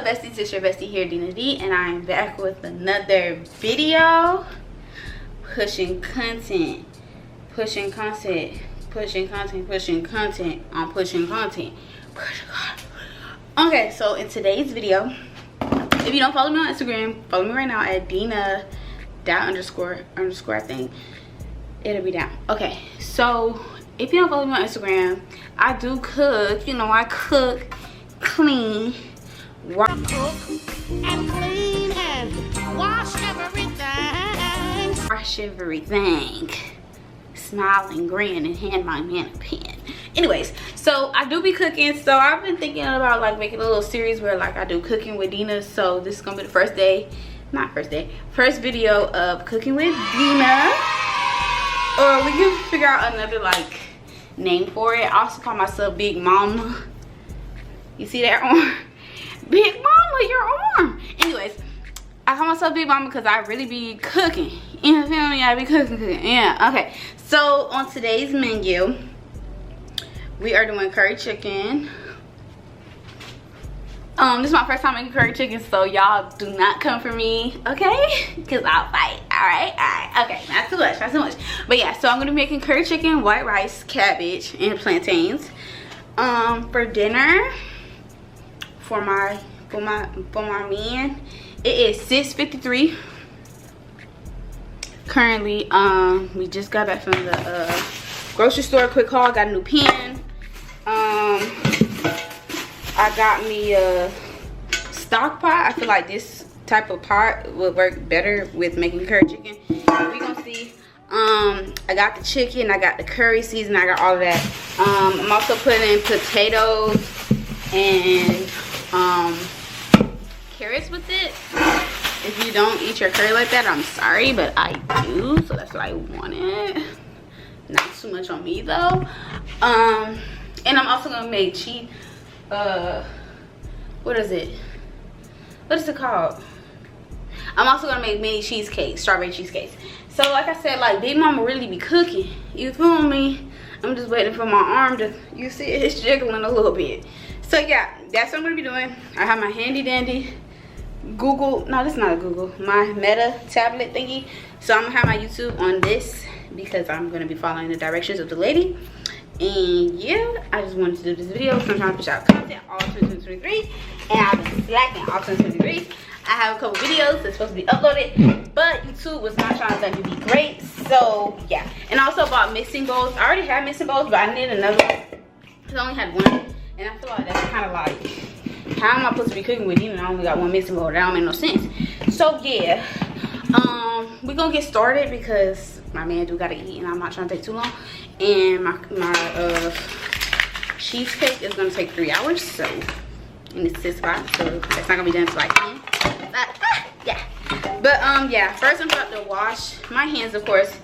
besties, it's your bestie here, Dina D, and I am back with another video. Pushing content on pushing content. Okay, so in today's video, if you don't follow me on Instagram, follow me right now at Dina underscore I think it'll be down. Okay, so if you don't follow me on Instagram, I do cook. You know, I cook, clean, cook and clean and wash everything. Smile and grin and hand my man a pen. Anyways, so I do be cooking. So I've been thinking about like making a little series where like I do cooking with Dina. So this is gonna be the first video of cooking with Dina. Or we can figure out another like name for it. I also call myself Big Mama. You see that arm? Big Mama, your arm. Anyways, I call myself Big Mama because I really be cooking. You feel me? I be cooking. Yeah, okay. So on today's menu, we are doing curry chicken. This is my first time making curry chicken, so y'all do not come for me, okay? Because I'll fight. Alright. Okay, not too much. But yeah, so I'm gonna be making curry chicken, white rice, cabbage, and plantains. For dinner, for my man, it is 6:53. Currently, we just got back from the grocery store. Quick haul, got a new pen. I got me a stock pot. I feel like this type of pot would work better with making curry chicken. We gonna see. I got the chicken, I got the curry season, I got all of that. I'm also putting in potatoes and carrots with it. If you don't eat your curry like that, I'm sorry, but I do, so that's what I wanted. Not too much on me though. And I'm also gonna make cheese. What is it called? I'm also gonna make mini cheesecakes, strawberry cheesecakes. So like I said, like Big Mama really be cooking, you feel me? I'm just waiting for my arm to, you see it's jiggling a little bit. So yeah, that's what I'm gonna be doing. I have my handy dandy Google, no, this is not a Google, my Meta tablet thingy. So I'm gonna have my YouTube on this because I'm gonna be following the directions of the lady. And yeah, I just wanted to do this video because I'm trying to push out content all 2023, and I've been slacking all 2023. I have a couple videos that's supposed to be uploaded, but YouTube was not trying to let me be great. So yeah, and I also bought mixing bowls. I already had mixing bowls, but I need another one because I only had one, and I feel like that's kind of like, how am I supposed to be cooking with you and I only got one mixing bowl? That don't make no sense. So yeah, we're gonna get started because my man do gotta eat and I'm not trying to take too long. And my cheesecake is gonna take 3 hours, so, and it's 6 o'clock, so that's not gonna be done until like 10. Yeah, but yeah, first I'm about to wash my hands, of course,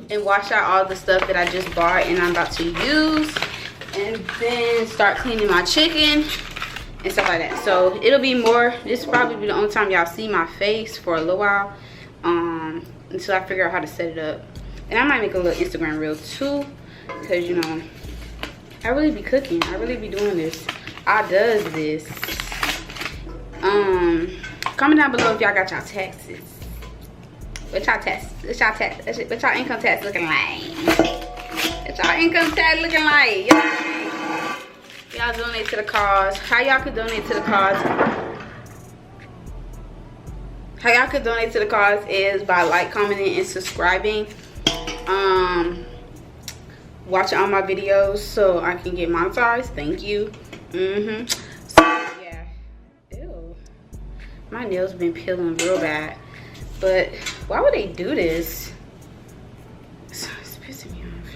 and wash out all the stuff that I just bought and I'm about to use, and then start cleaning my chicken and stuff like that. So it'll be more, this will probably be the only time y'all see my face for a little while, until I figure out how to set it up. And I might make a little Instagram reel too, because you know, I really be cooking, I really be doing this. I does this. Comment down below if y'all got y'all taxes. What y'all income tax looking like? What y'all income tax looking like? Y'all donate to the cause. How y'all could donate to the cause? How y'all could donate to the cause is by like, commenting, and subscribing. Watching all my videos so I can get monetized. Thank you. So yeah. Ew. My nails been peeling real bad. But why would they do this? It's pissing me off.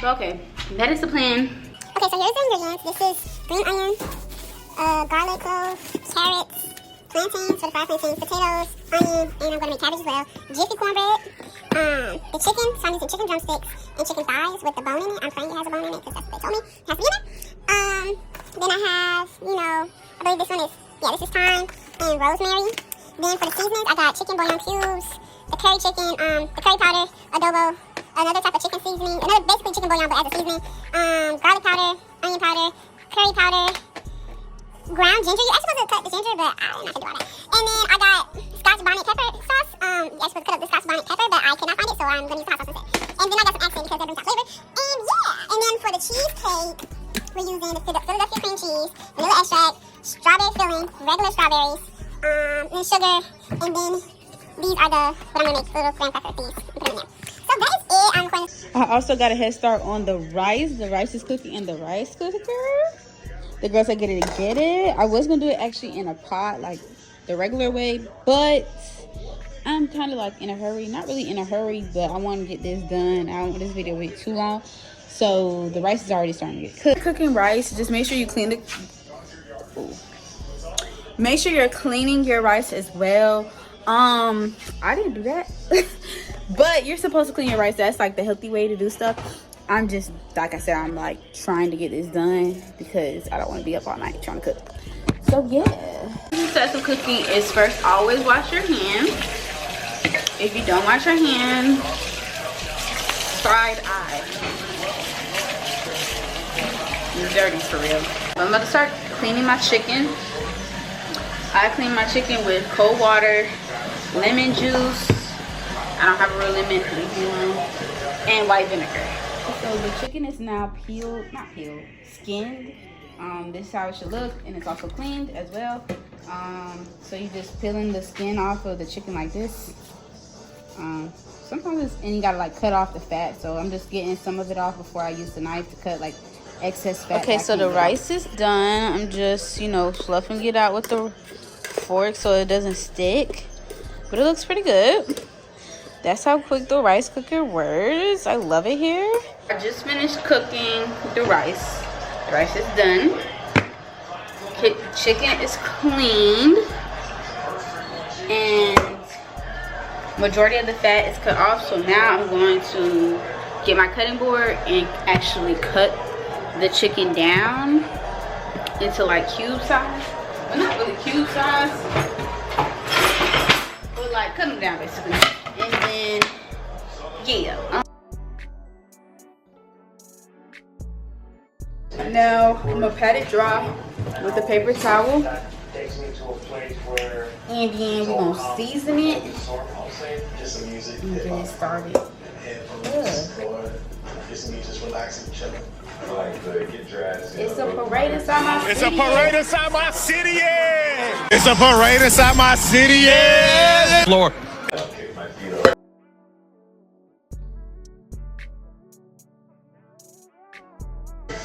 But okay, that is the plan. Okay, so here's the ingredients. This is green onion, garlic cloves, carrots, plantains for the fried plantains, potatoes, onion, and I'm going to make cabbage as well. Jiffy cornbread, the chicken, so I'm using chicken drumsticks and chicken thighs with the bone in it. I'm praying it has a bone in it because that's what they told me. It has to be in it. Then I have, you know, I believe this one is, yeah, this is thyme and rosemary. Then for the seasonings, I got chicken bouillon cubes, the curry chicken, the curry powder, adobo, another type of chicken seasoning, basically chicken bouillon but as a seasoning, garlic powder, onion powder, curry powder, ground ginger. You're actually supposed to cut the ginger, but I didn't know how to do all that. And then I got Scotch bonnet pepper sauce. You're supposed to cut up the Scotch bonnet pepper, but I could not find it, so I'm going to use the hot sauce instead. And then I got some accent because that brings out flavor. And yeah, and then for the cheesecake, we're using the Philadelphia cream cheese, vanilla extract, strawberry filling, regular strawberries, and sugar, and then these are what I'm going to make, little graham cracker things. Put them in there. So that is it. I'm going to... I also got a head start on the rice. The rice is cooking in the rice cooker. The girls that get it. I was going to do it actually in a pot, like the regular way, but I'm kind of like in a hurry. Not really in a hurry, but I want to get this done. I don't want this video to wait too long. So the rice is already starting to get cooked. Cooking rice, just make sure you clean the... Ooh. Make sure you're cleaning your rice as well. I didn't do that. But you're supposed to clean your rice. That's like the healthy way to do stuff. I'm just, like I said, I'm like trying to get this done because I don't want to be up all night trying to cook. So yeah. The steps of cooking is first, always wash your hands. If you don't wash your hands, fried eye. You're dirty for real. I'm about to start cleaning my chicken. I clean my chicken with cold water, lemon juice. I don't have a real lemon, and white vinegar. So the chicken is now skinned. This is how it should look, and it's also cleaned as well. So you just peeling the skin off of the chicken like this. Sometimes and you gotta like cut off the fat. So I'm just getting some of it off before I use the knife to cut like excess fat. Okay, so the rice is done. I'm just, you know, fluffing it out with the fork so it doesn't stick, but it looks pretty good. That's how quick the rice cooker works. I love it here. I just finished cooking the rice. The rice is done. Chicken is cleaned, and majority of the fat is cut off. So now I'm going to get my cutting board and actually cut the chicken down into like cube size. Well, not really cube size, but like cut them down basically. And then, yeah. Now, I'm gonna pat it dry with a paper towel. And then we're gonna season it and get it started. It's a parade inside my city. It's a parade inside my city, yeah! It's a parade inside my city, yeah! Floor.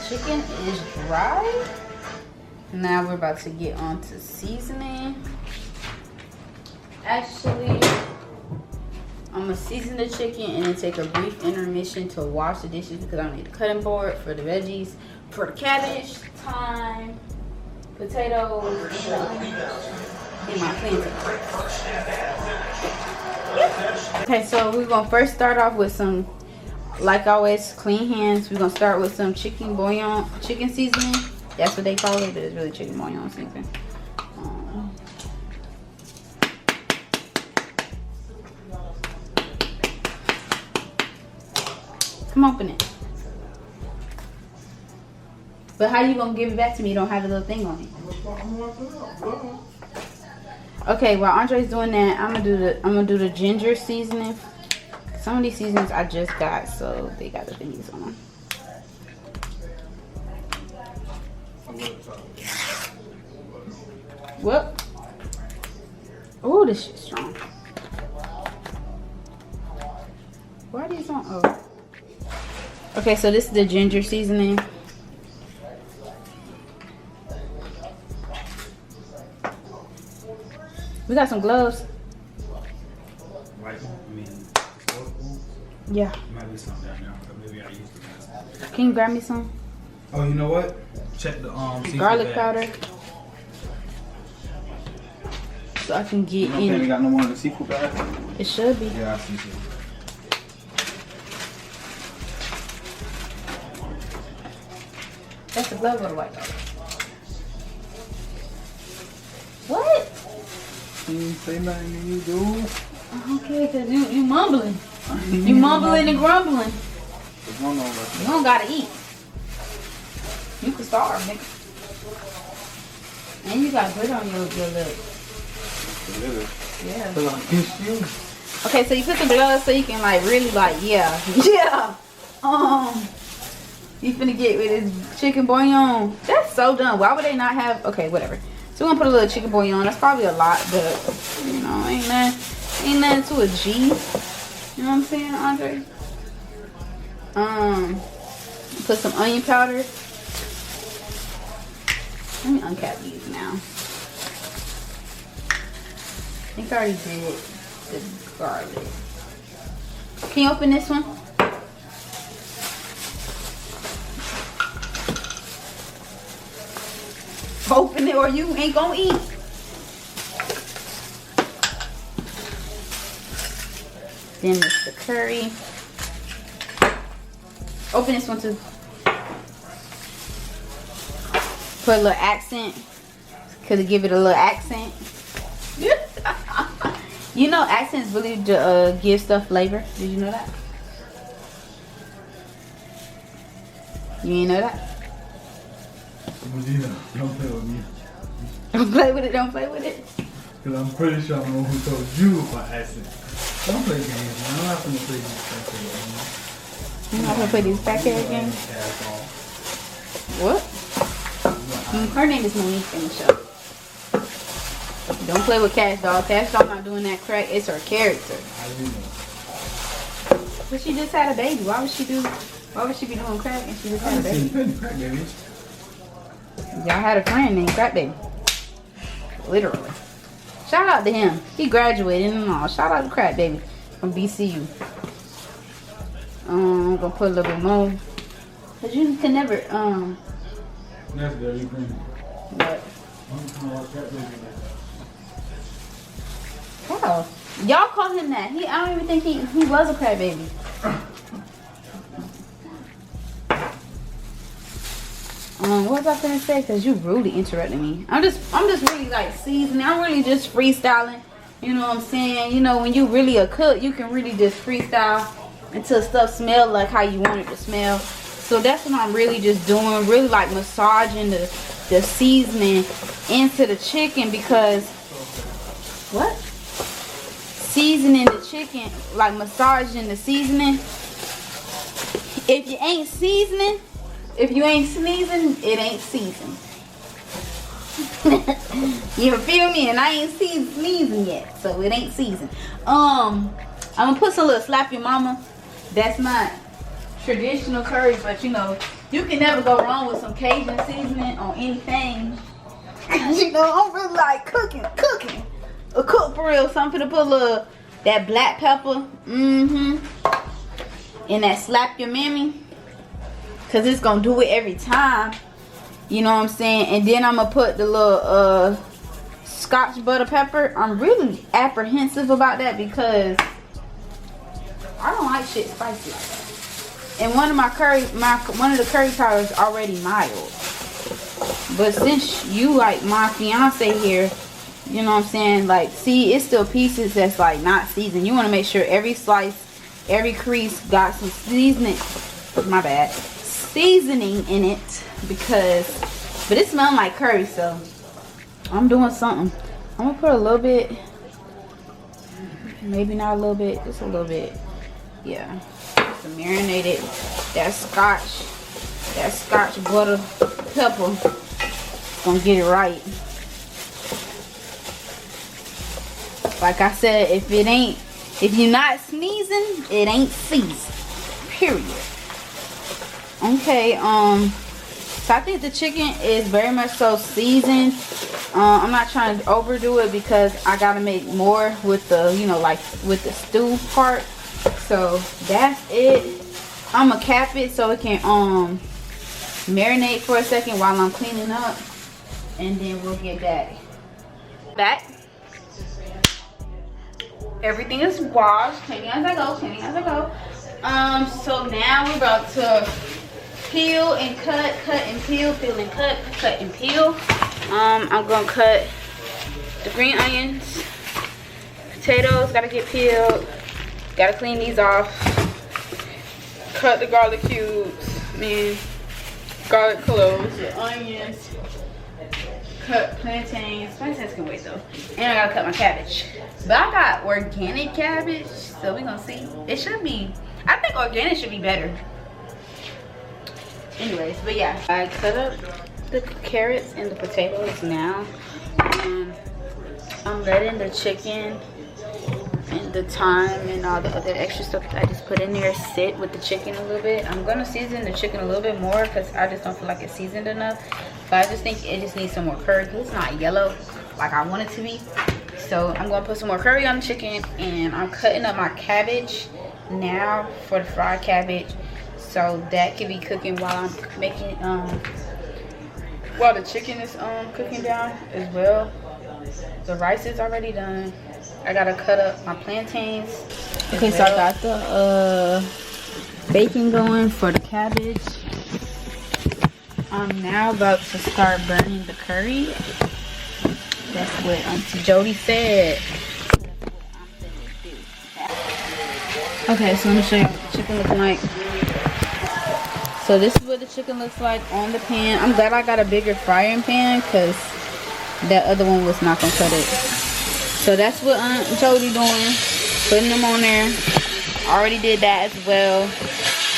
Chicken is dry. Now we're about to get on to seasoning. Actually, I'm gonna season the chicken and then take a brief intermission to wash the dishes because I need a cutting board for the veggies, for the cabbage, thyme, potatoes, and my plantain. Okay, so we're gonna first start off with some, like always, clean hands. We're gonna start with some chicken bouillon, chicken seasoning. That's what they call it, but it's really chicken bouillon seasoning. Come open it. But how you gonna give it back to me? You don't have a little thing on it. Okay, while Andre's doing that, I'm gonna do the ginger seasoning. Some of these seasonings I just got, so they got the thingies on them. Whoop. Oh, this shit's strong. Why are these on? Oh. Okay, so this is the ginger seasoning. We got some gloves. Yeah. Might be some down there. Maybe I used it. Can you grab me some? Oh, you know what? Check the garlic powder. So I can get in. You got no more of the seafood bag? It should be. Yeah, I see it. That's the glove or the white dog? What? You didn't say nothing to you, dude. Okay, cause you mumbling. You mumbling and grumbling. You don't gotta eat. You can starve, nigga. And you got glitter on your lip. Glitter? Yeah. Put on against you. Okay, so you put the gloves so you can like really like, yeah. Yeah. You finna get with this chicken bouillon. That's so dumb. Why would they not have, okay, whatever. So we're gonna put a little chicken bouillon. That's probably a lot, but you know, ain't nothing to a G. You know what I'm saying, Andre? Put some onion powder. Let me uncap these now. I think I already did the garlic. Can you open this one? Open it or you ain't gonna eat. Then it's the curry. Open this one too. Put a little accent. Cause it give it a little accent. You know accents really give stuff flavor. Did you know that? You ain't know that? Dina, don't play with me. Don't play with it, don't play with it. Cause I'm pretty sure I know who told you about accent. Don't play games, man. I'm not gonna play these backyard games. You're not gonna play these backyard games? What? Her name is Monique in the show. Don't play with Cash Doll. Cash Doll not doing that crack. It's her character. But she just had a baby. Why would she be doing crack and she just had a baby? Y'all had a friend named Crack Baby. Literally. Shout out to him. He graduated and all. Shout out to Crack Baby from BCU. I'm gonna put a little bit more. Cause you can never That's very green. What? Wow. Y'all call him that. I don't even think he was a Crack Baby. What was I gonna say? Cause you really interrupted me. I'm just really like seasoning. I'm really just freestyling. You know what I'm saying? You know, when you really a cook, you can really just freestyle until stuff smell like how you want it to smell. So that's what I'm really just doing. Really like massaging the seasoning into the chicken because what? Seasoning the chicken, like massaging the seasoning. If you ain't seasoning, if you ain't sneezing, it ain't seasoned. You feel me? And I ain't sneezing yet, so it ain't seasoned. I'm gonna put some little slap your mama. That's not traditional curry, but you know, you can never go wrong with some Cajun seasoning on anything. You know, I'm really like cooking. A cook for real. So I'm gonna put a little that black pepper, and that slap your mammy. Cause it's gonna do it every time. You know what I'm saying? And then I'm gonna put the little Scotch butter pepper. I'm really apprehensive about that because I don't like shit spicy like that. And one of the curry powders already mild. But since you like my fiance here, you know what I'm saying? Like, see, it's still pieces that's like not seasoned. You want to make sure every slice, every crease got some seasoning. My bad. Seasoning in it but it smells like curry, so I'm doing something. I'm gonna put a little bit, maybe not a little bit, just a little bit. Yeah, just to marinate it. That scotch butter pepper gonna get it right. Like I said, if you're not sneezing, it ain't seasoned. Period. Okay, so I think the chicken is very much so seasoned. I'm not trying to overdo it because I gotta make more with the, you know, like with the stew part. So that's it. I'm gonna cap it so it can marinate for a second while I'm cleaning up, and then we'll get back. Everything is washed, cleaning as I go. So now we're about to peel and cut and peel, peel and cut and peel. I'm gonna cut the green onions, potatoes gotta get peeled, gotta clean these off, cut the garlic cubes, garlic cloves, the onions, cut plantains. Plantains can wait though. And I gotta cut my cabbage. But I got organic cabbage, so we gonna see. It should be, I think organic should be better. Anyways, but yeah. I cut up the carrots and the potatoes now. And I'm letting the chicken and the thyme and all the other extra stuff that I just put in there sit with the chicken a little bit. I'm gonna season the chicken a little bit more because I just don't feel like it's seasoned enough. But I just think it just needs some more curry because it's not yellow like I want it to be. So I'm gonna put some more curry on the chicken, and I'm cutting up my cabbage now for the fried cabbage, so that can be cooking while I'm making while the chicken is cooking down as well. The rice is already done. I gotta cut up my plantains. Okay, so I got the bacon going for the cabbage. I'm now about to start burning the curry. That's what Auntie Jody said. Okay, so I'm gonna show you what the chicken looks like. So this is what the chicken looks like on the pan. I'm glad I got a bigger frying pan because that other one was not gonna cut it. So that's what Aunt Jody doing, putting them on there. Already did that as well.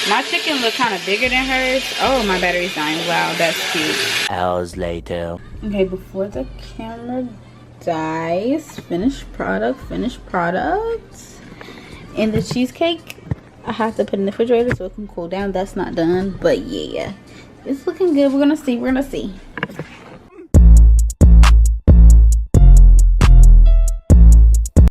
My chicken look kind of bigger than hers. Oh, my battery's dying. Wow, that's cute. Hours later. Okay, before the camera dies, finished product. And the cheesecake, I have to put in the refrigerator so it can cool down. That's not done, but yeah, it's looking good. We're gonna see.